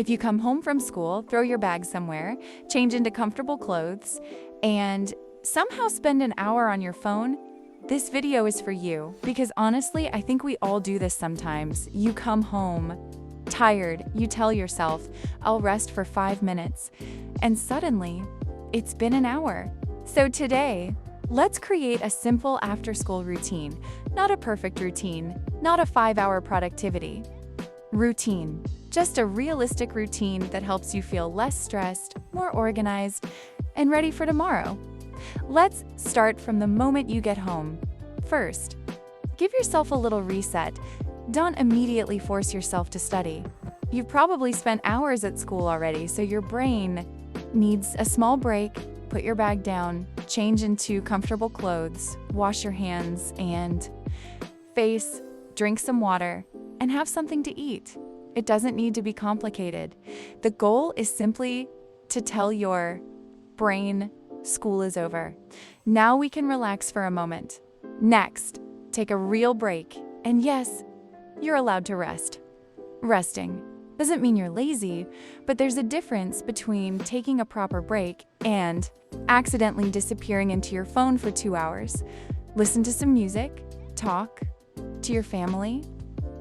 If you come home from school, throw your bag somewhere, change into comfortable clothes, and somehow spend an hour on your phone, this video is for you. Because honestly, I think we all do this sometimes. You come home tired, you tell yourself, I'll rest for 5 minutes, and suddenly, it's been an hour. So today, let's create a simple after-school routine, not a perfect routine, not a 5-hour productivity routine, just a realistic routine that helps you feel less stressed, more organized, and ready for tomorrow. Let's start from the moment you get home. First, give yourself a little reset. Don't immediately force yourself to study. You've probably spent hours at school already, so your brain needs a small break. Put your bag down, change into comfortable clothes, wash your hands and face, drink some water, and have something to eat. It doesn't need to be complicated. The goal is simply to tell your brain, school is over. Now we can relax for a moment. Next, take a real break. And yes, you're allowed to rest. Resting doesn't mean you're lazy, but there's a difference between taking a proper break and accidentally disappearing into your phone for 2 hours. Listen to some music, talk to your family,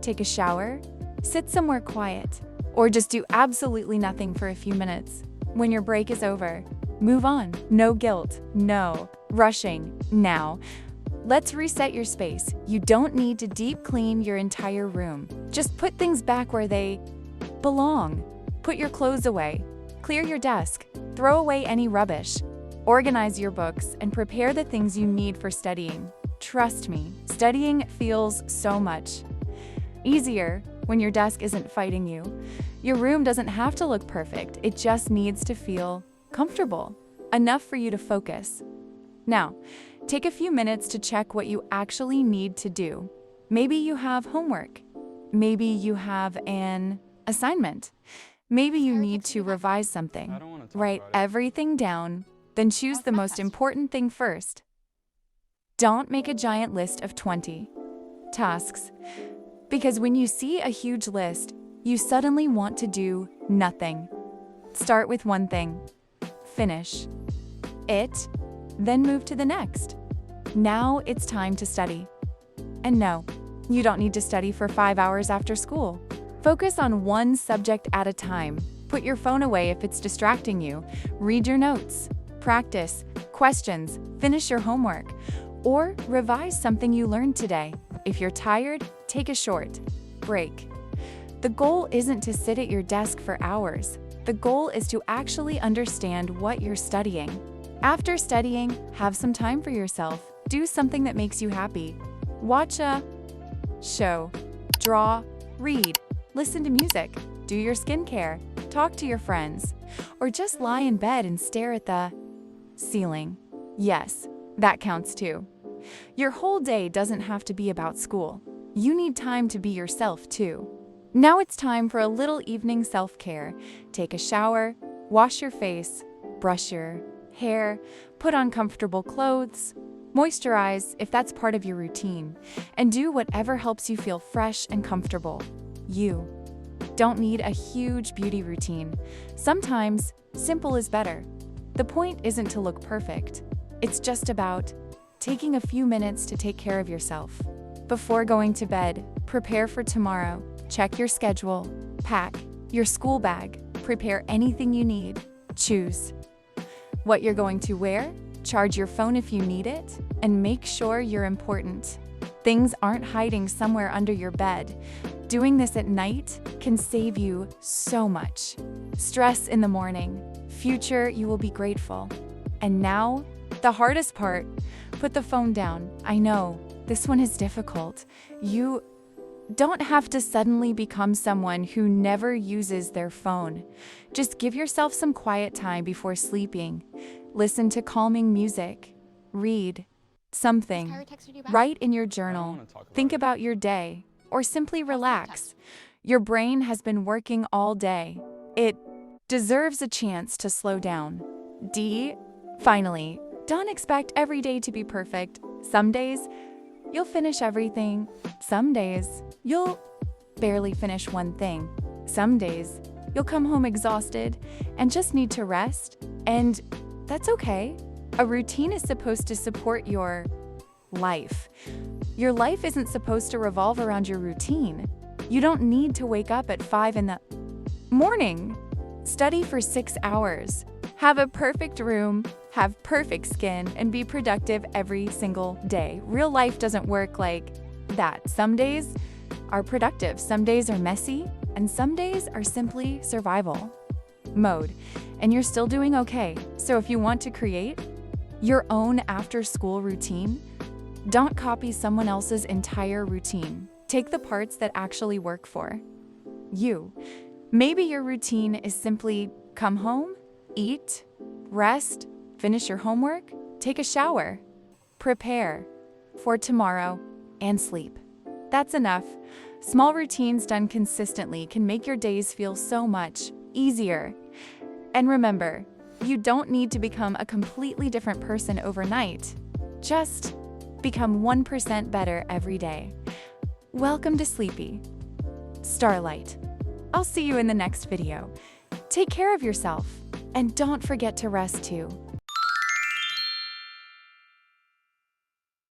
take a shower, sit somewhere quiet, or just do absolutely nothing for a few minutes. When your break is over, move on. No guilt, no rushing. Now, let's reset your space. You don't need to deep clean your entire room. Just put things back where they belong. Put your clothes away, clear your desk, throw away any rubbish, organize your books, and prepare the things you need for studying. Trust me, studying feels so much easier when your desk isn't fighting you. Your room doesn't have to look perfect, it just needs to feel comfortable, enough for you to focus. Now, take a few minutes to check what you actually need to do. Maybe you have homework. Maybe you have an assignment. Maybe you need to revise something. Write everything down, then choose the most important thing first. Don't make a giant list of 20 tasks, because when you see a huge list, you suddenly want to do nothing. Start with one thing, finish it, then move to the next. Now it's time to study. And no, you don't need to study for 5 hours after school. Focus on one subject at a time. Put your phone away if it's distracting you. Read your notes, practice questions, finish your homework, or revise something you learned today. If you're tired, take a short break. The goal isn't to sit at your desk for hours. The goal is to actually understand what you're studying. After studying, have some time for yourself. Do something that makes you happy. Watch a show, draw, read, listen to music, do your skincare, talk to your friends, or just lie in bed and stare at the ceiling. Yes, that counts too. Your whole day doesn't have to be about school. You need time to be yourself too. Now it's time for a little evening self-care. Take a shower, wash your face, brush your hair, put on comfortable clothes, moisturize if that's part of your routine, and do whatever helps you feel fresh and comfortable. You don't need a huge beauty routine. Sometimes simple is better. The point isn't to look perfect. It's just about taking a few minutes to take care of yourself. Before going to bed, prepare for tomorrow. Check your schedule, pack your school bag, prepare anything you need, choose what you're going to wear, charge your phone if you need it, and make sure you're important. Things aren't hiding somewhere under your bed. Doing this at night can save you so much stress in the morning. Future, you will be grateful. And now, the hardest part, put the phone down. I know, this one is difficult. You don't have to suddenly become someone who never uses their phone. Just give yourself some quiet time before sleeping. Listen to calming music. Read something. Write in your journal. Think about your day. Or simply relax. Your brain has been working all day. It deserves a chance to slow down. Finally, don't expect every day to be perfect. Some days, you'll finish everything. Some days, you'll barely finish one thing. Some days, You'll come home exhausted and just need to rest, and that's okay. A routine is supposed to support your life. Your life isn't supposed to revolve around your routine. You don't need to wake up at 5 in the morning. Study for 6 hours. Have a perfect room, have perfect skin, and be productive every single day. Real life doesn't work like that. Some days are productive, some days are messy, and some days are simply survival mode. And you're still doing okay. So if you want to create your own after-school routine, don't copy someone else's entire routine. Take the parts that actually work for you. Maybe your routine is simply come home, eat, rest, finish your homework, take a shower, prepare for tomorrow, and sleep. That's enough. Small routines done consistently can make your days feel so much easier. And remember, you don't need to become a completely different person overnight. Just become 1% better every day. Welcome to Sleepy Starlight. I'll see you in the next video. Take care of yourself, and don't forget to rest too.